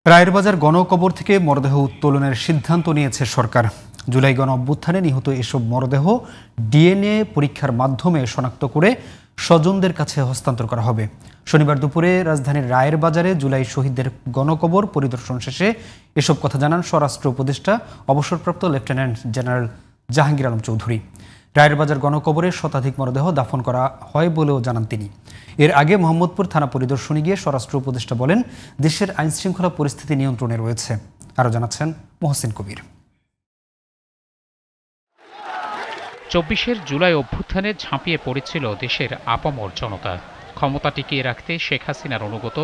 রায়েরবাজার গণকবর থেকে মরদেহ উত্তোলনের সিদ্ধান্ত নিয়েছে সরকার। জুলাই গণ অভ্যুত্থানে নিহত এসব মরদেহ ডিএনএ পরীক্ষার মাধ্যমে শনাক্ত করে স্বজনদের কাছে হস্তান্তর করা হবে। শনিবার দুপুরে রাজধানীর রায়েরবাজারে জুলাই শহীদদের গণকবর পরিদর্শন শেষে এসব কথা জানান স্বরাষ্ট্র উপদেষ্টা অবসরপ্রাপ্ত লেফটেন্যান্ট জেনারেল জাহাঙ্গীর আলম চৌধুরী। রায়েরবাজার গণকবরে শতাধিক মরদেহ দাফন করা হয় বলেও জানান তিনি। এর আগে মোহাম্মদপুর থানা পরিদর্শনে গিয়ে স্বরাষ্ট্র উপদেষ্টা বলেন, দেশের আইনশৃঙ্খলা পরিস্থিতি নিয়ন্ত্রণে রয়েছে। আরও জানাচ্ছেন মহসিন কবির। ২৪ জুলাই অভ্যুত্থানে ঝাঁপিয়ে পড়েছিল দেশের আপামর জনতা। ক্ষমতা টিকিয়ে রাখতে শেখ হাসিনার অনুগত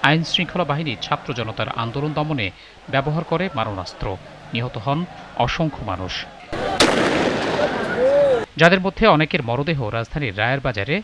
আইনশৃঙ্খলা বাহিনী ছাত্র জনতার আন্দোলন দমনে ব্যবহার করে মারণাস্ত্র। নিহত হন অসংখ্য মানুষ, যাদের মধ্যে অনেকের মরদেহ রাজধানীর রায়েরবাজারে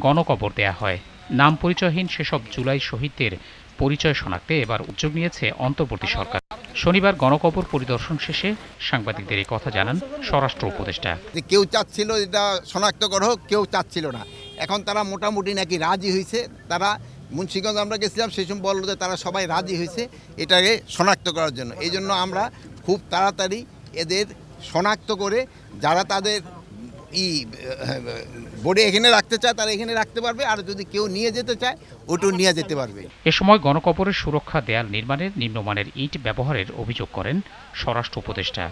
গণকবর দেয়া হয়। নাম পরিচয়হীন সেসব জুলাই শহীদদের পরিচয় শনাক্তে এবার উদ্যোগ নিয়েছে অন্তর্বর্তী সরকার। শনিবার গণকবর পরিদর্শন শেষে সাংবাদিকদের এই কথা জানান স্বরাষ্ট্র উপদেষ্টা। কেউ চাচ্ছিল এটা শনাক্ত করা হোক, কেউ চাচ্ছিল না। এখন তারা মোটামুটি নাকি রাজি হয়েছে। তারা মুন্সিগঞ্জ আমরা গেছিলাম, সেই সময় বলল যে তারা সবাই রাজি হয়েছে এটাকে শনাক্ত করার জন্য। এই জন্য আমরা খুব তাড়াতাড়ি এদের শনাক্ত করে যারা তাদের বডি এখানে রাখতে চায় তারা এখানে রাখতে পারবে, আর যদি কেউ নিয়ে যেতে চায় ওটাও নিয়ে যেতে পারবে। এ সময় গণকবরের সুরক্ষা দেয়াল নির্মাণের নিম্নমানের ইট ব্যবহারের অভিযোগ করেন স্বরাষ্ট্র উপদেষ্টা।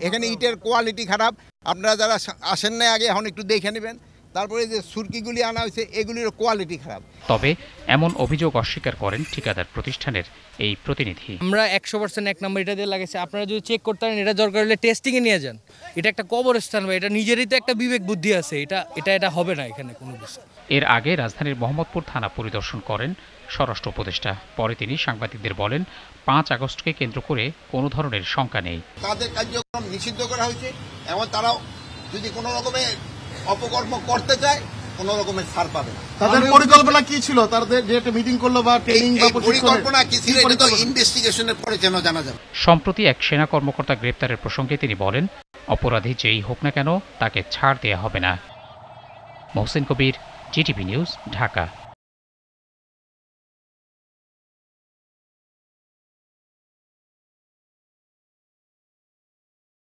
এখানে ইটের কোয়ালিটি খারাপ, আপনারা যারা আসেন না আগে এখন একটু দেখে নেবেন। তারপরে যে সুরকিগুলি আনা হয়েছে এগুলির কোয়ালিটি খারাপ। তবে এমন অভিযোগ অস্বীকার করেন ঠিকাদার প্রতিষ্ঠানের এই প্রতিনিধি। আমরা 100% 1 নম্বর এটা দিয়ে লাগাইছে। আপনারা যদি চেক করতে পারেন, এটা দরকার হলে টেস্টিংয়ে নিয়ে যান। এটা একটা কবরস্থান বা এটা নিজেরই তো একটা বিবেক বুদ্ধি আছে। এটা হবে না এখানে কোনো কিছু। এর আগে রাজধানীর মোহাম্মদপুর থানা পরিদর্শন করেন স্বরাষ্ট্র উপদেষ্টা। পরে তিনি সাংবাদিকদের বলেন, 5 আগস্টকে কেন্দ্র করে কোনো ধরনের শঙ্কা নেই। তাদের কার্যক্রম নিষিদ্ধ করা হয়েছে এবং তারাও যদি কোনো রকমের অপকর্ম করতে চায় কোনো রকমের ছাড় পাবে না। তাদের পরিকল্পনা কি ছিল? তাদের যে একটা মিটিং করলো বা ট্রেনিং বা পরিকল্পনা কি ছিল এটা তো ইনভেস্টিগেশনের পরে যেন জানা যাবে। সম্প্রতি এক সেনা কর্মকর্তা গ্রেপ্তারের প্রসঙ্গে তিনি বলেন, অপরাধী যেই হোক না কেন তাকে ছাড় দেয়া হবে না। মহসিন কবির, জিটিভি নিউজ, ঢাকা।